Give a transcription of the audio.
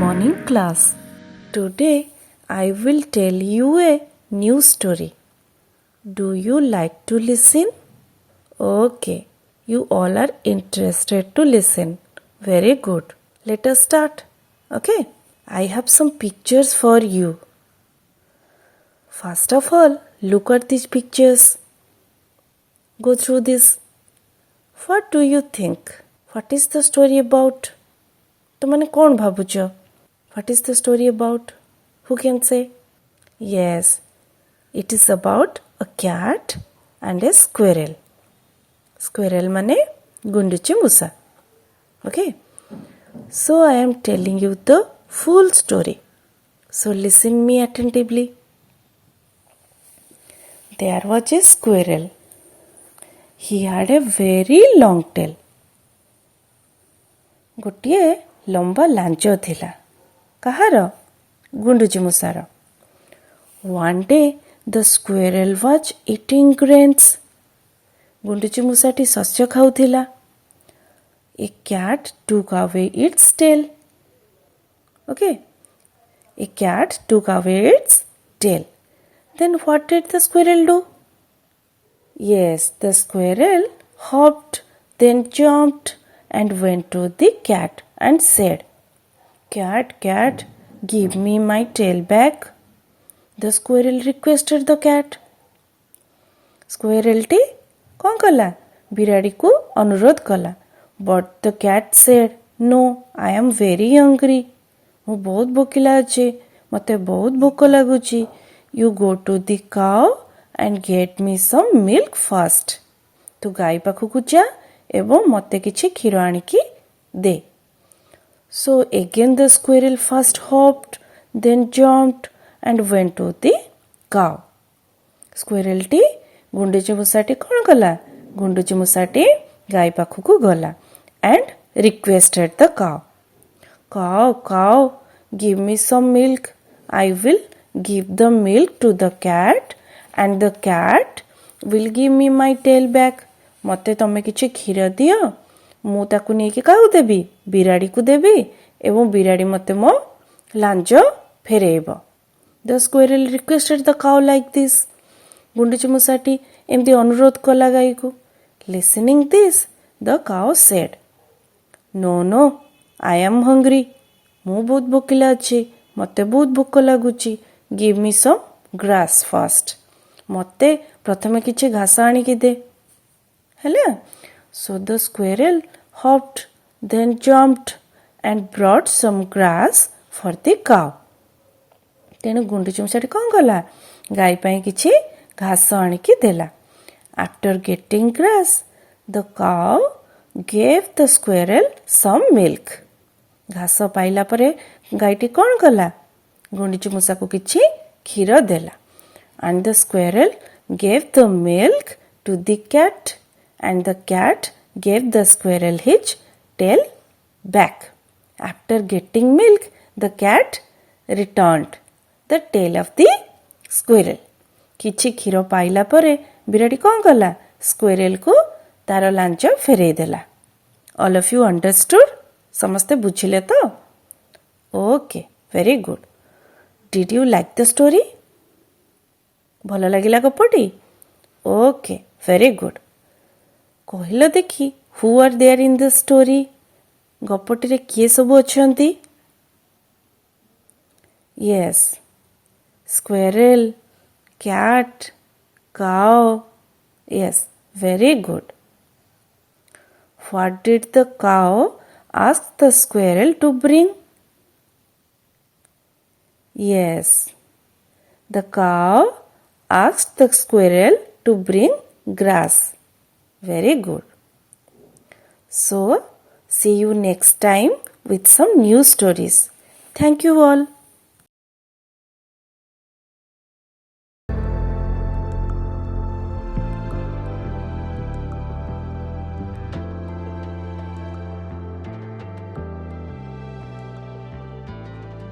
Morning class. Today I will tell you a new story. Do you like to listen? Okay, you all are interested to listen. Very good. Let us start. Okay, I have some pictures for you. First of all, look at these pictures. Go through this. What do you think? What is the story about? तुमने कौन भाबुच? What is the story about? Who can say? Yes, it is about a cat and a squirrel. Squirrel mane gunduchi musa. Okay. So I am telling you the full story. So listen me attentively. There was a squirrel. He had a very long tail. गोटिए लंबा launch थिला. कहार? गुंडुची मुसार. One day the squirrel was eating grains. गुंडुची मुसाटी शस्य खाउथिला. A cat took away its tail. Okay. A cat took away its tail. Then what did the squirrel do? Yes, the squirrel hopped, then jumped and went to the cat and said, "Cat, cat, give me my tail back." The squirrel requested the cat. Squirrel T कौन कला? बिराड़ी को अनुरोध कला. But the cat said, "No, I am very hungry. मु बहुत भोकिला अच्छे. मते बहुत भोक लागुची. You go to the cow and get me some milk first." तू गाई पाखु जा एवं मते किछि क्षीर आनिकी दे. So again the squirrel first hopped, then jumped and went to the cow. Squirrel टी गुंडुची मुसाटी कौन कला? गुंडुची मुसाटी गाई पाखु गला and requested the cow. Cow, cow, give me some milk. I will give the milk to the cat and the cat will give me my tail back. मते तमे किछि क्षीर दियो, मु ताकु नेकी काउ देबी? बिराड़ी को देबी एवं बिराड़ी मते मो लांज फेरेइबो. The squirrel requested the cow like this. गुंडुची मुसाटी एमती अनुरोध कला गाई को. Listening this, the cow said, "No, no, I am hungry. मु बहुत भोकिला अछि. मते बहुत भोक लागुची. Give me some grass first. मते प्रथमे किछि घास आनिकी दे." Hello? So the squirrel hopped, then jumped and brought some grass for the cow. तेणु गुंडुची मुसाटी कौन कला? गाई पाई किछि घास आनिकी देला. After getting grass, the cow gave the squirrel some milk. घास पाइला परे गाईटी कौन कला? गुंडुची मुसाको किछि क्षीर देला. And the squirrel gave the milk to the cat. And the cat gave the squirrel his tail back. After getting milk, the cat returned the tail of the squirrel. किछि क्षीर पाइला परे बिराड़ी कौन कला? स्क्वेरल को तार लांच फेरई देला. All of you understood? समस्ते बुझिले तो? Okay, very good. Did you like the story? भलो लागिला गपटी? Okay, very good. कहिलो देखी, who are there in the story? गपटी रे किए सब अछंती? Yes, squirrel, cat, cow. Yes, very good. What did the cow ask the squirrel to bring? Yes, the cow asked the squirrel to bring grass. Very good. So, see you next time with some new stories. Thank you all.